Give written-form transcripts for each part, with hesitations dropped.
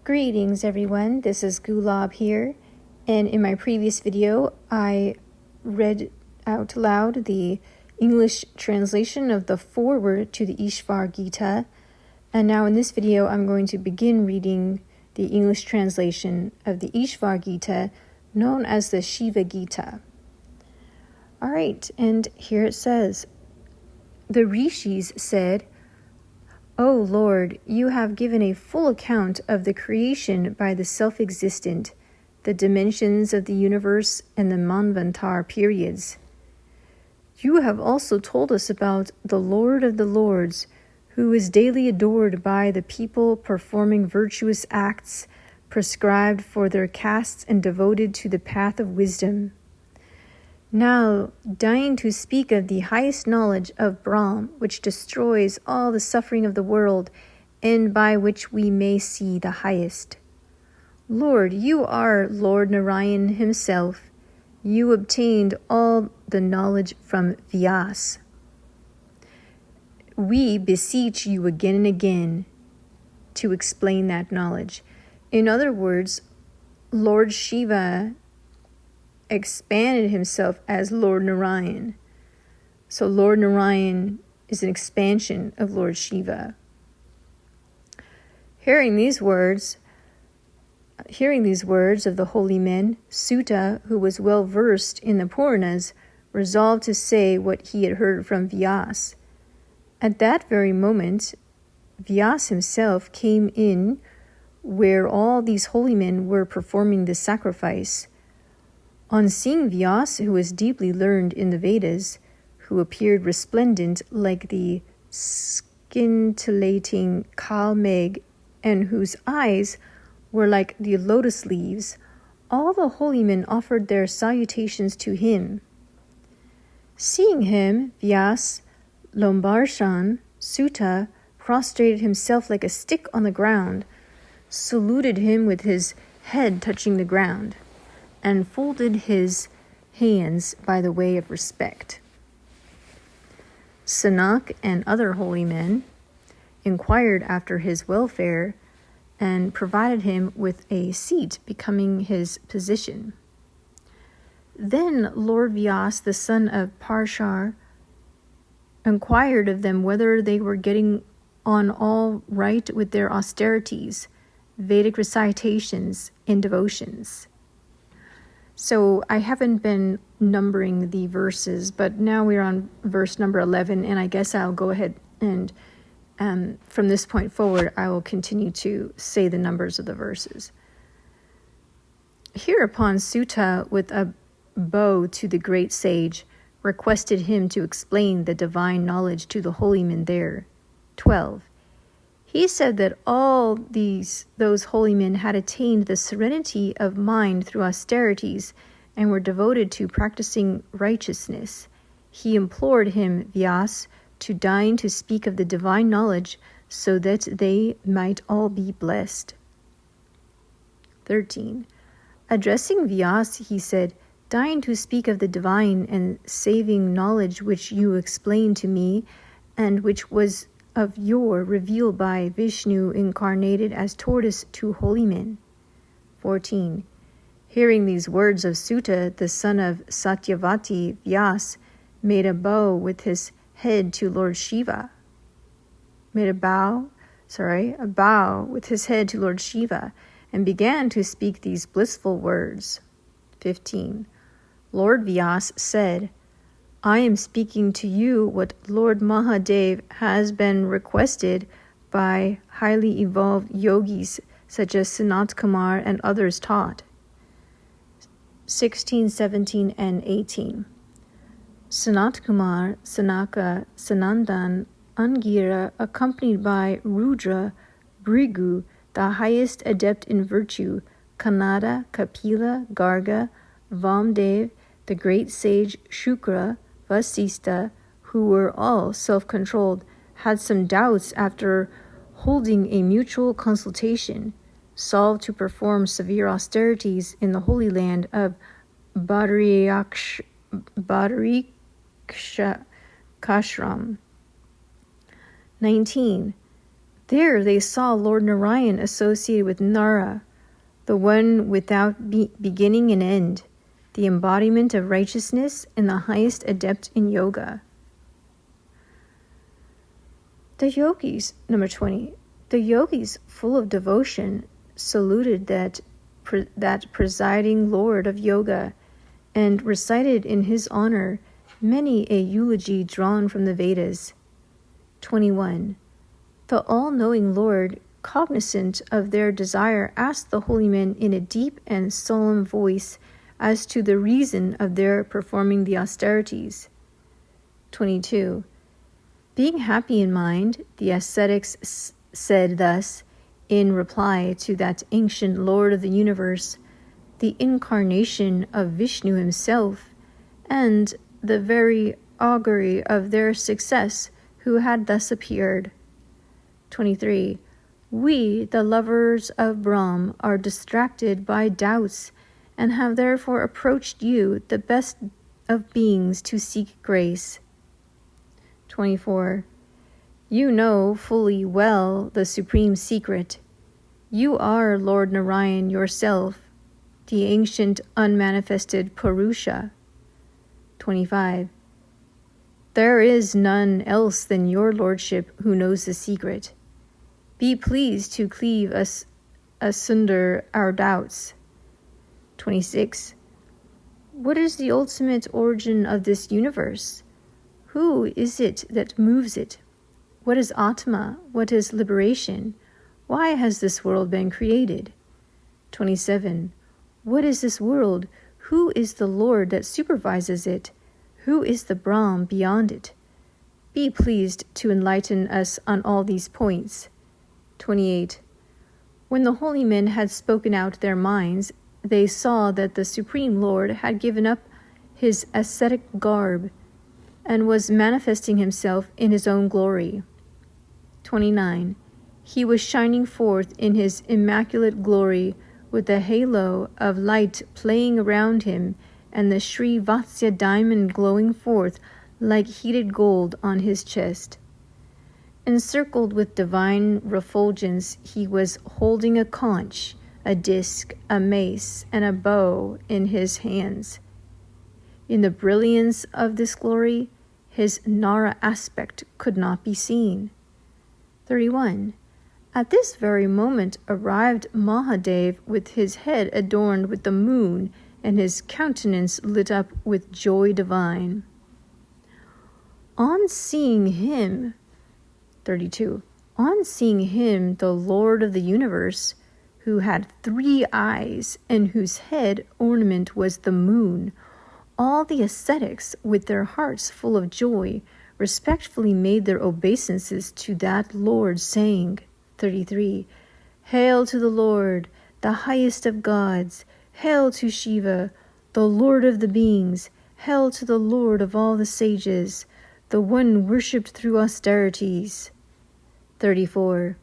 Greetings everyone, this is Gulab here, and in my previous video I read out loud the English translation of the foreword to the Shiva-Gita, and now in this video I'm going to begin reading the English translation of the Shiva-Gita, known as the Shiva-Gita. Alright, and here it says, "The rishis said, 'O Lord, you have given a full account of the creation by the self-existent, the dimensions of the universe, and the Manvantar periods. You have also told us about the Lord of the Lords, who is daily adored by the people performing virtuous acts prescribed for their castes and devoted to the path of wisdom. Now, deign to speak of the highest knowledge of Brahm, which destroys all the suffering of the world, and by which we may see the highest. Lord, you are Lord Narayan himself. You obtained all the knowledge from Vyas. We beseech you again and again to explain that knowledge." In other words, Lord Shiva expanded himself as Lord Narayan. So Lord Narayan is an expansion of Lord Shiva. Hearing these words of the holy men, Sutta, who was well versed in the Puranas, resolved to say what he had heard from Vyas. At that very moment, Vyas himself came in where all these holy men were performing the sacrifice. On seeing Vyas, who was deeply learned in the Vedas, who appeared resplendent like the scintillating Kalmeg, and whose eyes were like the lotus leaves, all the holy men offered their salutations to him. Seeing him, Vyas, Lombarshan, Sutta, prostrated himself like a stick on the ground, saluted him with his head touching the ground, and folded his hands by the way of respect. Sanak and other holy men inquired after his welfare and provided him with a seat becoming his position. Then Lord Vyas, the son of Parshar, inquired of them whether they were getting on all right with their austerities, Vedic recitations, and devotions. So I haven't been numbering the verses, but now we're on verse number 11, and I guess I'll go ahead and from this point forward, I will continue to say the numbers of the verses. Hereupon Sutta, with a bow to the great sage, requested him to explain the divine knowledge to the holy men there. 12. He said that all those holy men had attained the serenity of mind through austerities and were devoted to practicing righteousness. He implored him, Vyas, to deign to speak of the divine knowledge so that they might all be blessed. 13. Addressing Vyas, he said, "Deign to speak of the divine and saving knowledge which you explained to me, and which was of yore revealed by Vishnu incarnated as tortoise to holy men." 14. Hearing these words of Sutta, the son of Satyavati, Vyas made a bow with his head to Lord Shiva. A bow with his head to Lord Shiva, and began to speak these blissful words. 15. Lord Vyas said, "I am speaking to you what Lord Mahadev has been requested by highly evolved yogis such as Sanat Kumar and others taught." 16, 17, and 18. Sanat Kumar, Sanaka, Sanandan, Angira, accompanied by Rudra, Brigu, the highest adept in virtue, Kanada, Kapila, Garga, Vamdev, the great sage Shukra, Vasista, who were all self-controlled, had some doubts after holding a mutual consultation, solved to perform severe austerities in the holy land of Badarikashram. 19. There they saw Lord Narayan associated with Nara, the one without beginning and end, the embodiment of righteousness and the highest adept in yoga. The yogis, number 20, the yogis full of devotion saluted that presiding Lord of yoga and recited in his honor many a eulogy drawn from the Vedas. 21. The all-knowing Lord, cognizant of their desire, asked the holy men in a deep and solemn voice as to the reason of their performing the austerities. 22. Being happy in mind, the ascetics said thus, in reply to that ancient Lord of the universe, the incarnation of Vishnu himself, and the very augury of their success, who had thus appeared. 23. We, the lovers of Brahm, are distracted by doubts, and have therefore approached you, the best of beings, to seek grace. 24. You know fully well the supreme secret. You are Lord Narayan yourself, the ancient unmanifested Purusha. 25. There is none else than your lordship who knows the secret. Be pleased to cleave us asunder our doubts. 26. What is the ultimate origin of this universe? Who is it that moves it? What is Atma? What is liberation? Why has this world been created? 27. What is this world? Who is the Lord that supervises it? Who is the Brahm beyond it? Be pleased to enlighten us on all these points. 28. When the holy men had spoken out their minds, they saw that the Supreme Lord had given up his ascetic garb and was manifesting himself in his own glory. 29. He was shining forth in his immaculate glory with a halo of light playing around him and the Sri Vatsya diamond glowing forth like heated gold on his chest. Encircled with divine refulgence, he was holding a conch, a disc, a mace, and a bow in his hands. In the brilliance of this glory, his Nara aspect could not be seen. 31. At this very moment arrived Mahadev with his head adorned with the moon and his countenance lit up with joy divine. On seeing him, 32. On seeing him, the Lord of the universe, who had 3 eyes and whose head ornament was the moon, all the ascetics, with their hearts full of joy, respectfully made their obeisances to that Lord, saying, 33. Hail to the Lord, the highest of gods! Hail to Shiva, the Lord of the beings! Hail to the Lord of all the sages, the one worshipped through austerities! 34.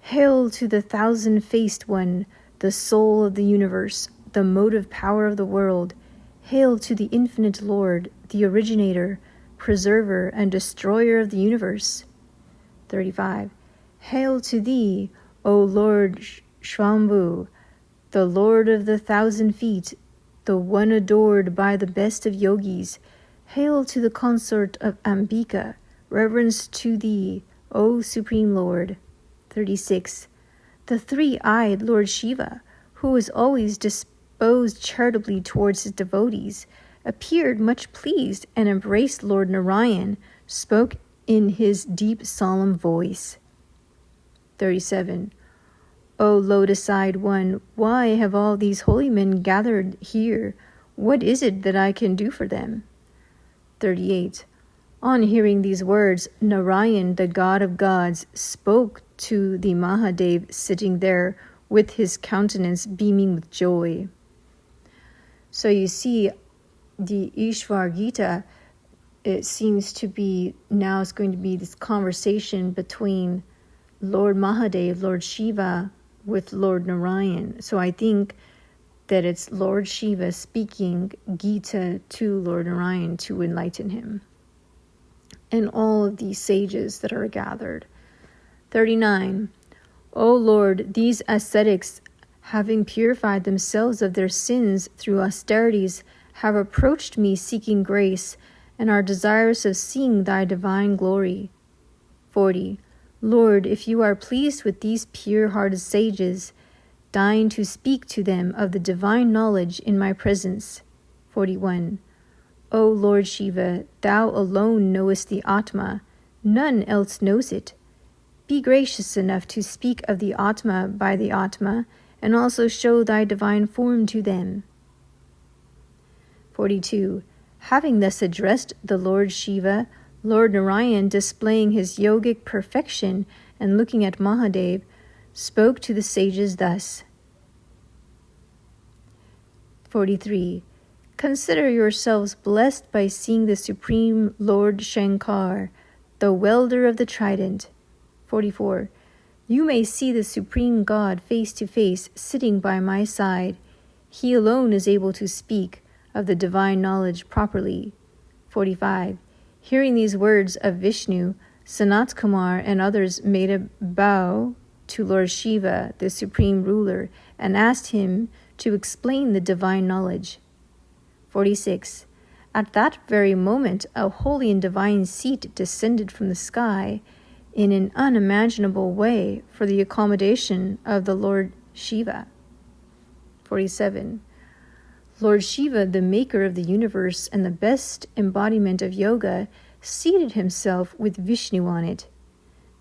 Hail to the thousand-faced one, the soul of the universe, the motive power of the world! Hail to the infinite Lord, the originator, preserver, and destroyer of the universe! 35. Hail to thee, O Lord Shambhu, the Lord of the 1,000 feet, the one adored by the best of yogis! Hail to the consort of Ambika! Reverence to thee, O Supreme Lord! 36. The 3-eyed Lord Shiva, who is always disposed charitably towards his devotees, appeared much pleased and embraced Lord Narayan, spoke in his deep solemn voice. 37. O lotus-eyed one, why have all these holy men gathered here? What is it that I can do for them? 38. On hearing these words, Narayan, the god of gods, spoke to the Mahadev sitting there with his countenance beaming with joy. So you see, the ISHWARA, it seems to be, now it's going to be this conversation between Lord Mahadev, Lord Shiva, with Lord Narayan. So I think that it's Lord Shiva speaking Gita to Lord Narayan to enlighten him. And all of these sages that are gathered. 39. O Lord, these ascetics, having purified themselves of their sins through austerities, have approached me seeking grace, and are desirous of seeing thy divine glory. 40. Lord, if you are pleased with these pure-hearted sages, deign to speak to them of the divine knowledge in my presence. 41. O Lord Shiva, thou alone knowest the Atma, none else knows it. Be gracious enough to speak of the Atma by the Atma, and also show thy divine form to them. 42. Having thus addressed the Lord Shiva, Lord Narayan, displaying his yogic perfection and looking at Mahadev, spoke to the sages thus. 43. Consider yourselves blessed by seeing the Supreme Lord Shankar, the welder of the trident. 44. You may see the Supreme God face to face, sitting by my side. He alone is able to speak of the divine knowledge properly. 45. Hearing these words of Vishnu, Sanat Kumar and others made a bow to Lord Shiva, the supreme ruler, and asked him to explain the divine knowledge. 46. At that very moment, a holy and divine seat descended from the sky in an unimaginable way for the accommodation of the Lord Shiva. 47. Lord Shiva, the maker of the universe and the best embodiment of yoga, seated himself with Vishnu on it.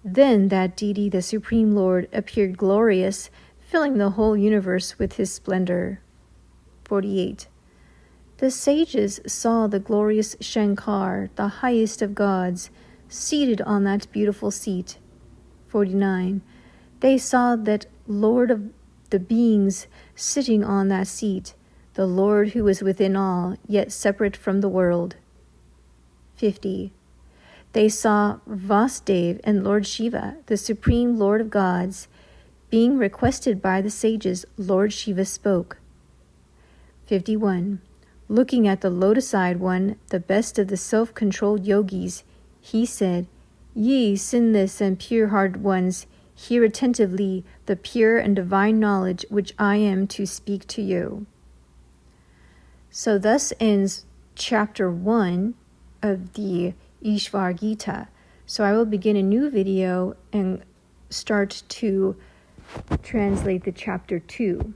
Then that deity, the Supreme Lord, appeared glorious, filling the whole universe with his splendor. 48. The sages saw the glorious Shankar, the highest of gods, seated on that beautiful seat. 49. They saw that Lord of the beings sitting on that seat, the Lord who is within all, yet separate from the world. 50. They saw Vasudeva and Lord Shiva, the supreme Lord of gods. Being requested by the sages, Lord Shiva spoke. 51. Looking at the lotus-eyed one, the best of the self-controlled yogis, he said, Ye sinless and pure-hearted ones, hear attentively the pure and divine knowledge which I am to speak to you. So thus ends chapter 1 of the ISHWARA. So I will begin a new video and start to translate the chapter 2.